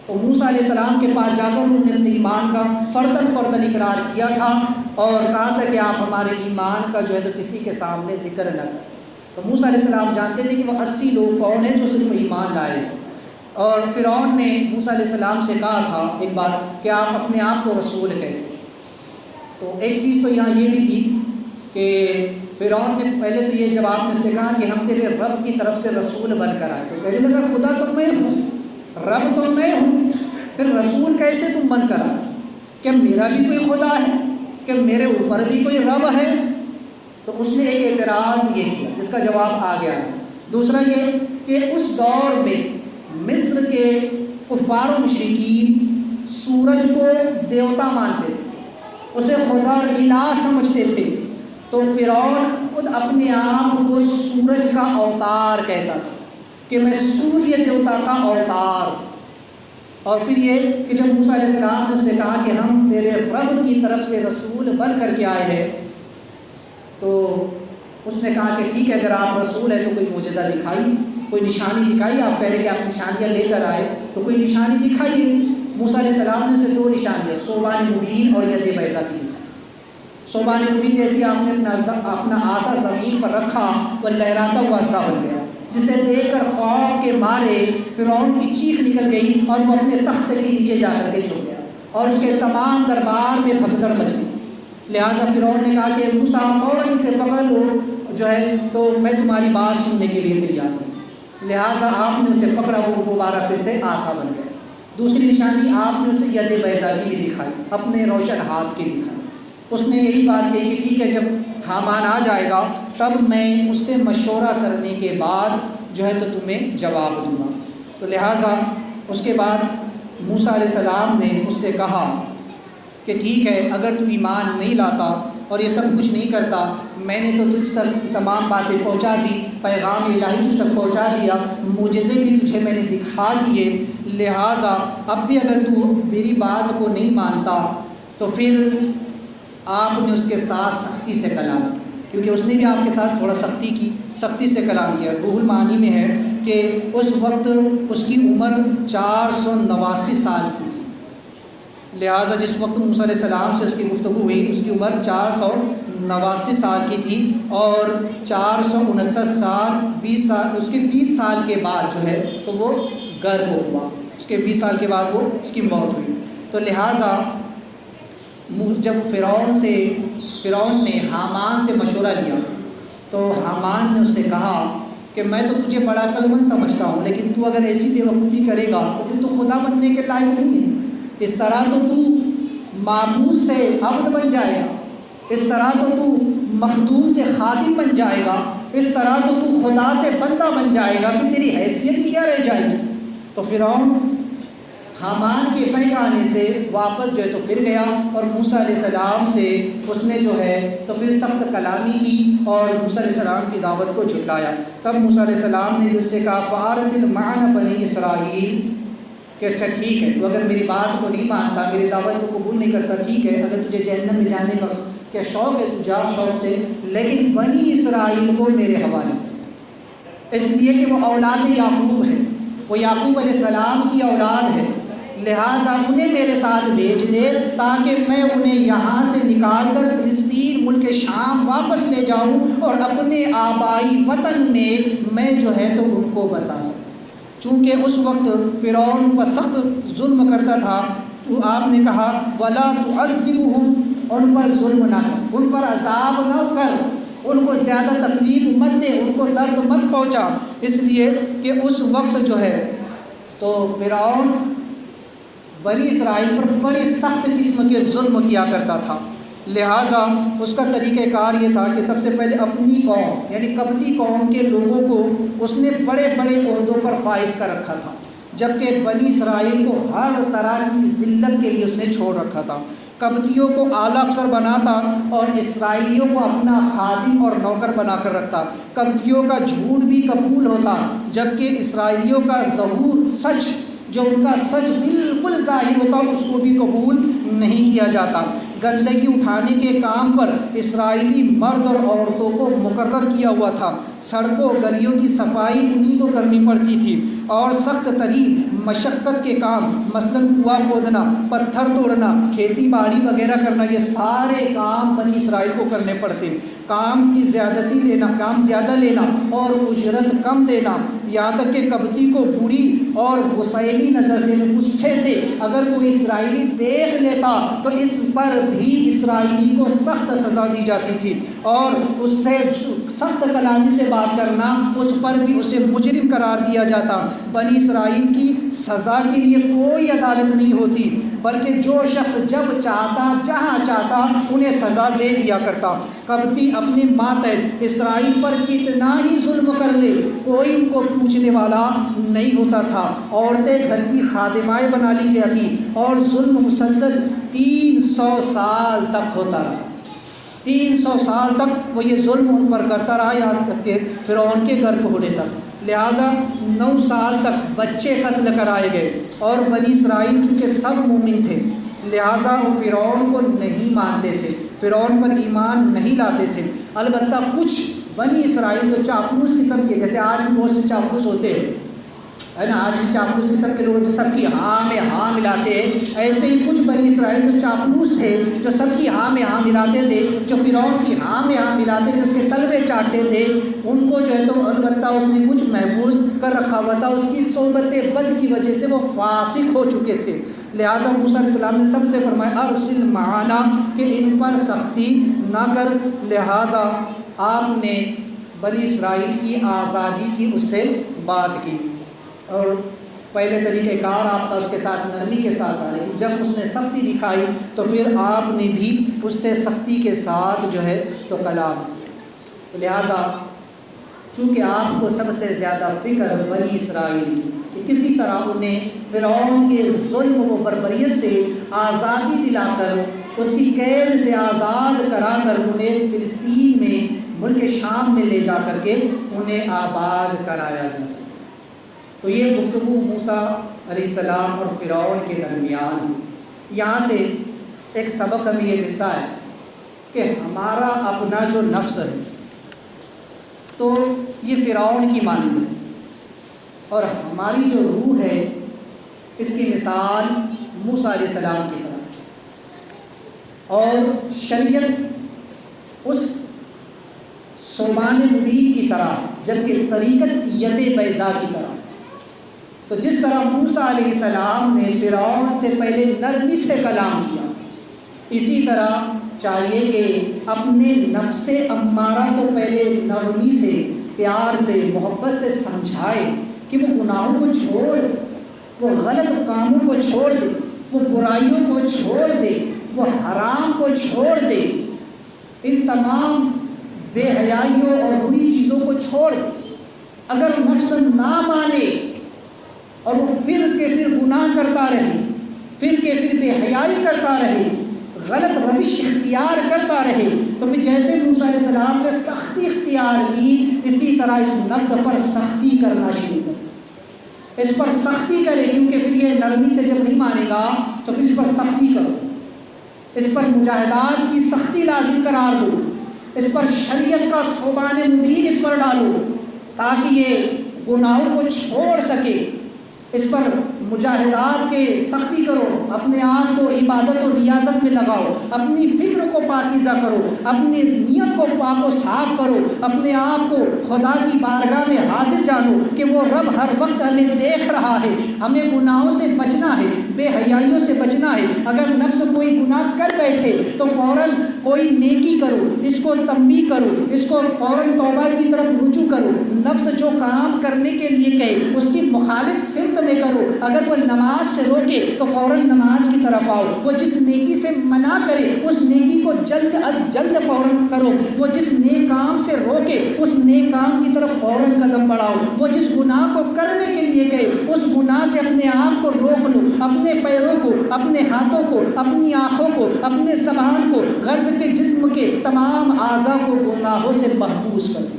تو موسیٰ علیہ السلام کے پاس جا کر انہوں نے اپنے ایمان کا فرداً اقرار کیا تھا اور کہا تھا کہ آپ ہمارے ایمان کا جو ہے تو کسی کے سامنے ذکر نہ کریں۔ تو موسیٰ علیہ السلام جانتے تھے کہ وہ 80 لوگ کون ہیں جو صرف ایمان لائے ہیں۔ اور فرعون نے موسیٰ علیہ السلام سے کہا تھا ایک بات کہ آپ اپنے آپ کو رسول کہتے۔ تو ایک چیز تو یہاں یہ بھی تھی کہ فرعون نے پہلے تو یہ جواب میں سے کہا کہ ہم تیرے رب کی طرف سے رسول بن کر آئے، تو کہنے لگا خدا تو میں ہوں، رب تو میں ہوں، پھر رسول کیسے تم بن کر آئے؟ کہ میرا بھی کوئی خدا ہے، کہ میرے اوپر بھی کوئی رب ہے؟ تو اس نے ایک اعتراض یہ کیا جس کا جواب آ گیا ہے۔ دوسرا یہ کہ اس دور میں مصر کے کفار و مشرکین سورج کو دیوتا مانتے تھے، اسے خدا اور الہ سمجھتے تھے، تو فرعون خود اپنے آپ کو سورج کا اوتار کہتا تھا کہ میں سوریہ دیوتا کا اوتار۔ اور پھر یہ کہ جب موسیٰ علیہ السلام نے اس سے کہا کہ ہم تیرے رب کی طرف سے رسول بن کر کے آئے ہیں، تو اس نے کہا کہ ٹھیک ہے اگر آپ رسول ہیں تو کوئی معجزہ دکھائیے، کوئی نشانی دکھائیے، آپ کہہ رہے کہ آپ نشانیاں لے کر آئے تو کوئی نشانی دکھائیے۔ موسیٰ علیہ السلام نے اسے 2 نشانیاں ثوبان مبین اور ید بیضاء کی دکھائی۔ ثوبان مبین جیسے آپ نے اپنا عصا زمین پر رکھا وہ لہراتا ہوا اسرا بن گیا، جسے دیکھ کر خوف کے مارے فرعون کی چیخ نکل گئی اور وہ اپنے تخت کے نیچے جا کر کے چھپ گیا اور اس کے تمام دربار میں بھگدڑ مچ گئی۔ لہٰذا فرعون نے کہا کہ موسیٰ فوراً اسے پکڑ لو جو ہے تو میں تمہاری بات سننے کے لیے تیار ہوں۔ لہٰذا آپ نے اسے پکڑا، وہ دوبارہ پھر سے عصا بن گیا۔ دوسری نشانی آپ نے اسے ید بیضاء کی بھی دکھائی، اپنے روشن ہاتھ کی دکھائی۔ اس نے یہی بات کہی کہ ٹھیک ہے جب حامان آ جائے گا تب میں اس سے مشورہ کرنے کے بعد جو ہے تو تمہیں جواب دوں گا۔ تو لہٰذا اس کے بعد موسیٰ علیہ السلام نے اس سے کہا کہ ٹھیک ہے اگر تو ایمان نہیں لاتا اور یہ سب کچھ نہیں کرتا، میں نے تو تجھ تک تمام باتیں پہنچا دی، پیغام الہی تجھ تک پہنچا دیا، معجزے بھی تجھے میں نے دکھا دیے، لہٰذا اب بھی اگر تو میری بات کو نہیں مانتا تو پھر آپ نے اس کے ساتھ سختی سے کلام، کیونکہ اس نے بھی آپ کے ساتھ تھوڑا سختی سے کلام کیا۔ روح المعانی میں ہے کہ اس وقت اس کی عمر 489 سال کی تھی، لہٰذا جس وقت موسیٰ علیہ السلام سے اس کی گفتگو ہوئی اس کی عمر 489 سال کی تھی، اور 469 سال 20 سال اس کے 20 سال کے بعد جو ہے تو وہ غرق ہوا، اس کے 20 سال کے بعد وہ اس کی موت ہوئی۔ تو لہٰذا جب فرعون نے حامان سے مشورہ لیا تو حامان نے اس سے کہا کہ میں تو تجھے بڑا عقل مند سمجھتا ہوں، لیکن تو اگر ایسی بے وقوفی کرے گا تو پھر تو خدا بننے کے لائق نہیں ہے، اس طرح تو معبود سے عبد بن جائے گا، اس طرح تو مخدوم سے خادم بن جائے گا، اس طرح تو خدا سے بندہ بن جائے گا، پھر تیری حیثیت ہی کیا رہ جائے گی۔ تو فرعون حامان کے بہکانے سے واپس جو ہے تو پھر گیا، اور موسیٰ علیہ السلام سے اس نے جو ہے تو پھر سخت کلامی کی اور موسیٰ علیہ السلام کی دعوت کو جھٹلایا۔ تب موسیٰ علیہ السلام نے اس سے کہا فَأَرْسِلْ مَعَنَا بَنِي اسرائیل، کہ اچھا ٹھیک ہے، تو اگر میری بات کو نہیں مانتا، میری دعوت کو قبول نہیں کرتا، ٹھیک ہے، اگر تجھے جہنم میں جانے کا کیا شوق ہے تو جا شوق سے، لیکن بنی اسرائیل کو میرے حوالے، اس لیے کہ وہ اولاد یعقوب ہے، وہ یعقوب علیہ السلام کی اولاد ہے، لہٰذا انہیں میرے ساتھ بھیج دے تاکہ میں انہیں یہاں سے نکال کر فلسطین ملک شام واپس لے جاؤں اور اپنے آبائی وطن میں جو ہے تو ان کو بسا سکوں۔ چونکہ اس وقت فرعون پر سخت ظلم کرتا تھا، تو آپ نے کہا وَلَا تُعَذِّبْهُمْ، ان پر ظلم نہ کر، ان پر عذاب نہ کر، ان کو زیادہ تکلیف مت دے، ان کو درد مت پہنچا، اس لیے کہ اس وقت جو ہے تو فرعون بنی اسرائیل پر بڑی سخت قسم کے ظلم کیا کرتا تھا، لہٰذا اس کا طریقہ کار یہ تھا کہ سب سے پہلے اپنی قوم یعنی قبطی قوم کے لوگوں کو اس نے بڑے بڑے عہدوں پر فائز کر رکھا تھا، جبکہ بنی اسرائیل کو ہر طرح کی ذلت کے لیے اس نے چھوڑ رکھا تھا۔ قبطیوں کو اعلیٰ افسر بناتا اور اسرائیلیوں کو اپنا خادم اور نوکر بنا کر رکھتا، قبطیوں کا جھوٹ بھی قبول ہوتا، جبکہ اسرائیلیوں کا ظہور سچ جو ان کا سچ بالکل ظاہر ہوتا اس کو بھی قبول نہیں کیا جاتا۔ گندگی اٹھانے کے کام پر اسرائیلی مرد اور عورتوں کو مقرر کیا ہوا تھا، سڑکوں گلیوں کی صفائی انہی کو کرنی پڑتی تھی، اور سخت ترین مشقت کے کام مثلاً کنواں کھودنا، پتھر توڑنا، کھیتی باڑی وغیرہ کرنا، یہ سارے کام بنی اسرائیل کو کرنے پڑتے۔ کام کی زیادتی لینا، کام زیادہ لینا اور اجرت کم دینا، یہاں تک کہ قبطی کو بری اور غصیلی نظر سے غصے سے اگر کوئی اسرائیلی دیکھ لیتا تو اس پر بھی اسرائیلی کو سخت سزا دی جاتی تھی، اور اس سے سخت کلامی سے بات کرنا اس پر بھی اسے مجرم قرار دیا جاتا۔ بنی اسرائیل کی سزا کے لیے کوئی عدالت نہیں ہوتی، بلکہ جو شخص جب چاہتا جہاں چاہتا انہیں سزا دے دیا کرتا۔ قبطی اپنے ماتحت اسرائیل پر کتنا ہی ظلم کر لے کوئی ان کو پوچھنے والا نہیں ہوتا تھا، عورتیں گھر کی خادمائیں بنا لی جاتی، اور ظلم مسلسل 300 سال تک ہوتا رہا۔ 300 سال تک وہ یہ ظلم ان پر کرتا رہا، یہاں تک کہ فرعون کے غرق ہونے تک۔ لہٰذا 9 سال تک بچے قتل کرائے گئے، اور بنی اسرائیل چونکہ سب مومن تھے لہٰذا وہ فرعون کو نہیں مانتے تھے، فرعون پر ایمان نہیں لاتے تھے۔ البتہ کچھ بنی اسرائیل جو چاپلوس قسم کے، جیسے آج بھی بہت سے چاپلوس ہوتے ہیں، ہے نا، آج بھی چاپلوس قسم کے لوگ جو سب کی ہاں میں ہاں ملاتے ہیں، ایسے ہی کچھ بنی اسرائیل جو چاپلوس تھے، جو سب کی ہاں میں ہاں ملاتے تھے، جو فرعون کی ہاں میں ہاں ملاتے تھے، اس کے تلوے چاٹتے تھے، ان کو جو ہے تو البتہ اس نے کچھ محفوظ کر رکھا ہوا تھا، اس کی صحبت بد کی وجہ سے وہ فاسق ہو چکے تھے۔ لہٰذا موسیٰ علیہ السلام نے سب سے فرمایا ارسل معانا، کہ ان پر سختی نہ کر۔ لہٰذا آپ نے بنی اسرائیل کی آزادی کی اس سے بات کی، اور پہلے طریقہ کار آپ کا اس کے ساتھ نرمی کے ساتھ آ رہی، جب اس نے سختی دکھائی تو پھر آپ نے بھی اس سے سختی کے ساتھ جو ہے تو کلام۔ لہٰذا چونکہ آپ کو سب سے زیادہ فکر بنی اسرائیل کی کہ کسی طرح انہیں فرعون کے ظلم و بربریت سے آزادی دلا کر اس کی قید سے آزاد کرا کر انہیں فلسطین میں ملک شام میں لے جا کر کے انہیں آباد کرایا جا سکے۔ تو یہ گفتگو موسیٰ علیہ السلام اور فرعون کے درمیان ہے۔ یہاں سے ایک سبق ہمیں یہ ملتا ہے کہ ہمارا اپنا جو نفس ہے تو یہ فرعون کی مانند ہے، اور ہماری جو روح ہے اس کی مثال موسیٰ علیہ السلام کی طرح، اور شریعت اس ثوبان مبین کی طرح، جبکہ طریقت ید بیضا کی طرح۔ تو جس طرح موسیٰ علیہ السلام نے فرعون سے پہلے نرمی سے کلام کیا، اسی طرح چاہیے کہ اپنے نفس امارہ کو پہلے نرمی سے، پیار سے، محبت سے سمجھائے کہ وہ گناہوں کو چھوڑ دے، وہ غلط کاموں کو چھوڑ دے، وہ برائیوں کو چھوڑ دے، وہ حرام کو چھوڑ دے، ان تمام بے حیائیوں اور بری چیزوں کو چھوڑ دے۔ اگر نفس نہ مانے اور وہ پھر گناہ کرتا رہے، پھر بے حیائی کرتا رہے، غلط روش اختیار کرتا رہے، تو پھر جیسے موسیٰ علیہ السلام نے سختی اختیار کی، اسی طرح اس نفس پر سختی کرنا شروع کر، اس پر سختی کرے، کیونکہ پھر یہ نرمی سے جب نہیں مانے گا تو پھر اس پر سختی کرو، اس پر مجاہدات کی سختی لازم قرار دو، اس پر شریعت کا ثوبان مبین اس پر ڈالو تاکہ یہ گناہوں کو چھوڑ سکے، اس پر مجاہدات کے سختی کرو، اپنے آپ کو عبادت و ریاضت میں لگاؤ، اپنی فکر کو پاکیزہ کرو، اپنی نیت کو پاک و صاف کرو، اپنے آپ کو خدا کی بارگاہ میں حاضر جانو کہ وہ رب ہر وقت ہمیں دیکھ رہا ہے، ہمیں گناہوں سے بچنا ہے، بے حیائیوں سے بچنا ہے۔ اگر نفس کوئی گناہ کر بیٹھے تو فوراً کوئی نیکی کرو، اس کو تنبیہ کرو، اس کو فوراً توبہ کی طرف رجوع کرو، نفس جو کام کرنے کے لیے کہے اس کی مخالف سمت میں کرو، اگر وہ نماز سے روکے تو فوراً نماز کی طرف آؤ، وہ جس نیکی سے منع کرے اس نیکی کو جلد از جلد فوراً کرو، وہ جس نیک کام سے روکے اس نیک کام کی طرف فوراً قدم بڑھاؤ، وہ جس گناہ کو کرنے کے لیے کہے اس گناہ سے اپنے آپ کو روک لو، اپنے پیروں کو، اپنے ہاتھوں کو، اپنی آنکھوں کو، اپنے زبان کو، غرض کے جسم کے تمام اعضاء کو گناہوں سے محفوظ کرو۔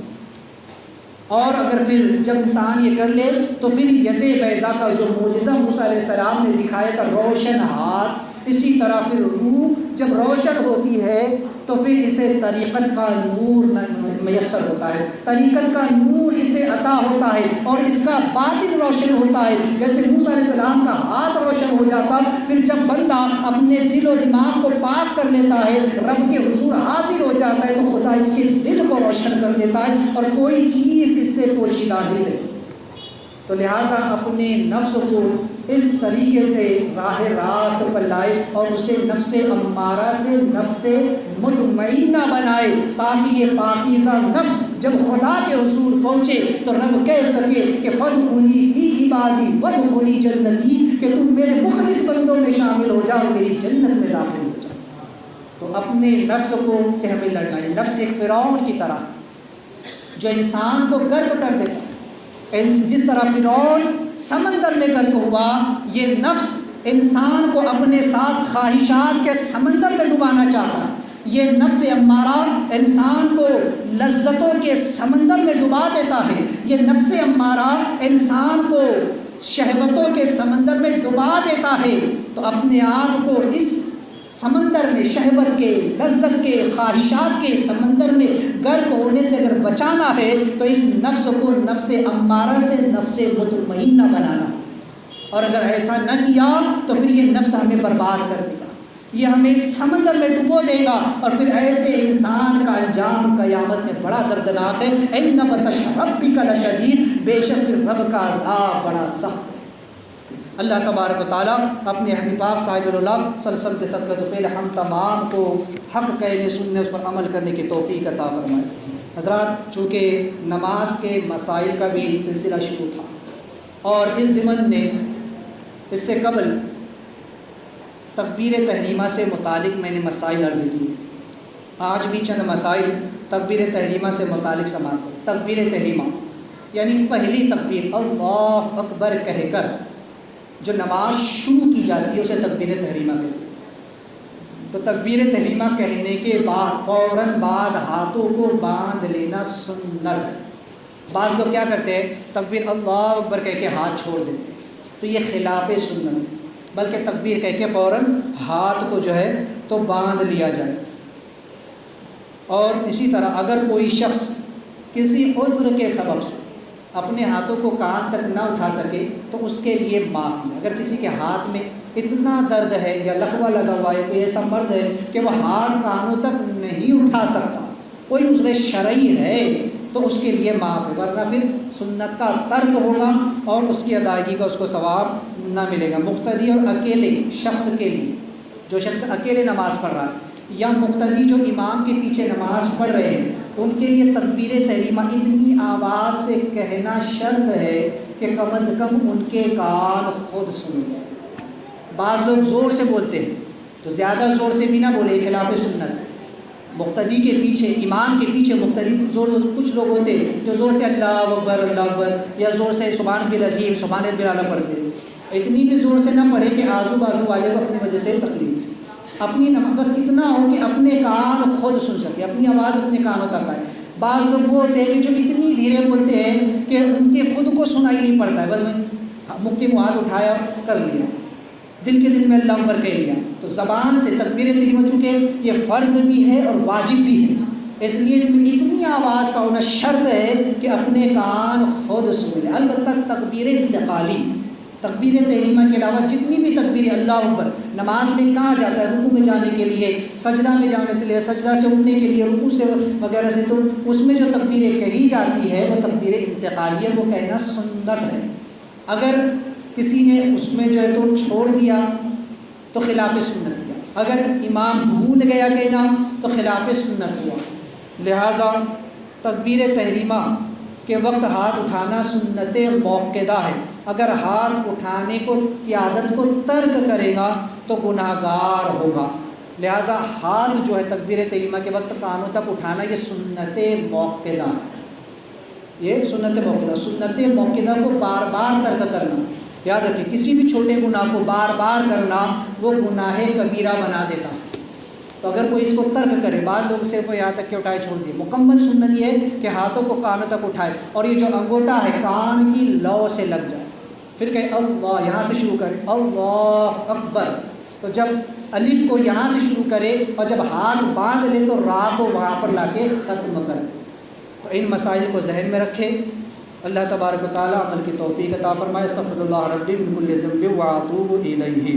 اور اگر پھر جب انسان یہ کر لے تو پھر ید بیضا کا جو معجزہ موسیٰ علیہ السلام نے دکھایا تھا، روشن ہاتھ، اسی طرح پھر روح جب روشن ہوتی ہے تو پھر اسے طریقت کا نور میسر ہوتا ہے، طریقت کا نور اسے عطا ہوتا ہے اور اس کا باطن روشن ہوتا ہے۔ جیسے موسیٰ علیہ السلام کا ہاتھ روشن ہو جاتا، پھر جب بندہ اپنے دل و دماغ کو پاک کر لیتا ہے، رب کے حضور حاضر ہو جاتا ہے، تو خدا اس کے دل کو روشن کر دیتا ہے اور کوئی چیز اس سے پوشیدہ نہیں رہتی۔ تو لہٰذا اپنے نفس کو اس طریقے سے راہ راست پر لائے اور اسے نفس امارہ سے نفس مطمئنہ بنائے، تاکہ یہ پاکیزہ نفس جب خدا کے حضور پہنچے تو رب کہہ سکے کہ فادخلی فی عبادی وادخلی جنتی، کہ تم میرے مخلص بندوں میں شامل ہو جاؤ، میری جنت میں داخل ہو جاؤ۔ تو اپنے نفس کو سے ہمیں لڑنا ہے۔ نفس ایک فرعون کی طرح جو انسان کو غرق کر دیتا، جس طرح فرعون سمندر میں غرق ہوا، یہ نفس انسان کو اپنے ساتھ خواہشات کے سمندر میں ڈبانا چاہتا ہے۔ یہ نفس امارہ انسان کو لذتوں کے سمندر میں ڈبا دیتا ہے، یہ نفس امارہ انسان کو شہوتوں کے سمندر میں ڈبا دیتا ہے۔ تو اپنے آپ کو اس سمندر میں، شہوت کے، لذت کے، خواہشات کے سمندر میں غرق ہونے سے اگر بچانا ہے تو اس نفس کو نفس امارہ سے نفس مطمئنہ بنانا، اور اگر ایسا نہ کیا تو پھر یہ نفس ہمیں برباد کر دے گا، یہ ہمیں اس سمندر میں ڈبو دے گا، اور پھر ایسے انسان کا انجام قیامت میں بڑا دردناک ہے۔ ان بطش ربک لشدید، بے شک پھر رب کا عذاب بڑا سخت ہے۔ اللہ تبارک و تعالیٰ اپنے حبیب پاک صاحب اللہ صلی اللہ علیہ وسلم کے صدقہ تو پھر ہم تمام کو حق کہنے، سننے، اس پر عمل کرنے کی توفیق عطا فرمائے۔ حضرات، چونکہ نماز کے مسائل کا بھی سلسلہ شروع تھا اور اس ضمن میں اس سے قبل تکبیر تحریمہ سے متعلق میں نے مسائل عرض کی تھی، آج بھی چند مسائل تکبیر تحریمہ سے متعلق سماعت کریں۔ تکبیر تحریمہ یعنی پہلی تکبیر اللہ اکبر کہہ کر جو نماز شروع کی جاتی ہے اسے تکبیر تحریمہ کہتے ہیں۔ تو تکبیر تحریمہ کہنے کے بعد فوراً بعد ہاتھوں کو باندھ لینا سنت ہے۔ بعض لوگ کیا کرتے ہیں، تکبیر اللہ اکبر کہہ کے ہاتھ چھوڑ دیتے ہیں، تو یہ خلاف سنت ہے، بلکہ تکبیر کہہ کے فوراً ہاتھ کو جو ہے تو باندھ لیا جائے۔ اور اسی طرح اگر کوئی شخص کسی عذر کے سبب سے اپنے ہاتھوں کو کان تک نہ اٹھا سکے تو اس کے لیے معافی ہے۔ اگر کسی کے ہاتھ میں اتنا درد ہے یا لقوہ لگا ہوا ہے، کوئی ایسا مرض ہے کہ وہ ہاتھ کانوں تک نہیں اٹھا سکتا، کوئی عذر شرعی ہے، تو اس کے لیے معاف ہے، ورنہ پھر سنت کا ترک ہوگا اور اس کی ادائیگی کا اس کو ثواب نہ ملے گا۔ مقتدی اور اکیلے شخص کے لیے، جو شخص اکیلے نماز پڑھ رہا ہے یا مقتدی جو امام کے پیچھے نماز پڑھ رہے ہیں، ان کے لیے تکبیر تحریمہ اتنی آواز سے کہنا شرط ہے کہ کم از کم ان کے کان خود سنیں۔ بعض لوگ زور سے بولتے ہیں، تو زیادہ زور سے بھی نہ بولے، خلاف سنت۔ مقتدی کے پیچھے، امام کے پیچھے مقتدی کچھ لوگ ہوتے ہیں جو زور سے اللہ اکبر یا زور سے سبحان ربی العظیم سبحان ربی الاعلیٰ پڑھتے ہیں۔ اتنی بھی زور سے نہ پڑھے کہ آزو بازو والے کو اپنی وجہ سے تکلیف، اپنی بس اتنا ہو کہ اپنے کان خود سن سکے، اپنی آواز اپنے کانوں تک آئے۔ بعض لوگ وہ ہوتے ہیں کہ جو اتنی دھیرے بولتے ہیں کہ ان کے خود کو سنائی نہیں پڑتا ہے، بس میں منہ کے ہاتھ اٹھایا کر لیا، دل کے دل میں اللہ اکبر کہہ لیا۔ تو زبان سے تکبیر تحریمہ چونکہ یہ فرض بھی ہے اور واجب بھی ہے، اس لیے اس میں اتنی آواز کا ہونا شرط ہے کہ اپنے کان خود سن لیں۔ البتہ تکبیر انتقالی، تکبیر تحریمہ کے علاوہ جتنی بھی تکبیر اللہ اکبر نماز میں کہا جاتا ہے، رکوع میں جانے کے لیے، سجدہ میں جانے سے لیے، سجدہ سے اٹھنے کے لیے، رکوع سے وغیرہ سے، تو اس میں جو تکبیریں کہی جاتی ہے وہ تکبیر انتقالی ہے، وہ کہنا سنت ہے۔ اگر کسی نے اس میں جو ہے تو چھوڑ دیا تو خلاف سنت کیا، اگر امام بھول گیا کہنا تو خلاف سنت ہوا۔ لہٰذا تکبیر تحریمہ کے وقت ہاتھ اٹھانا سنت موقدہ ہے۔ اگر ہاتھ اٹھانے کی عادت کو ترک کرے گا تو گناہ گار ہوگا۔ لہٰذا ہاتھ جو ہے تکبیر تحریمہ کے وقت کانوں تک اٹھانا یہ سنت موقدہ ہے، یہ سنت موقدہ۔ سنت موقدہ کو بار بار ترک کرنا، یاد رکھیں، کسی بھی چھوٹے گناہ کو بار بار کرنا وہ گناہ کبیرہ بنا دیتا۔ تو اگر کوئی اس کو ترک کرے، بعض لوگ صرف یہاں تک کہ اٹھائے چھوڑ دیے، مکمل سنت یہ ہے کہ ہاتھوں کو کانوں تک اٹھائے اور یہ جو انگوٹھا ہے کان کی لو سے لگ جائے، پھر کہے اللہ، یہاں سے شروع کرے اللہ اکبر، تو جب الف کو یہاں سے شروع کرے اور جب ہاتھ باندھ لے تو را کو وہاں پر لا کے ختم کر دے۔ تو ان مسائل کو ذہن میں رکھے۔ اللہ تبارک و تعالیٰ عمل کی توفیق عطا فرمائے۔ استغفر اللہ ربی من کل ذنب و اتوب الیہ۔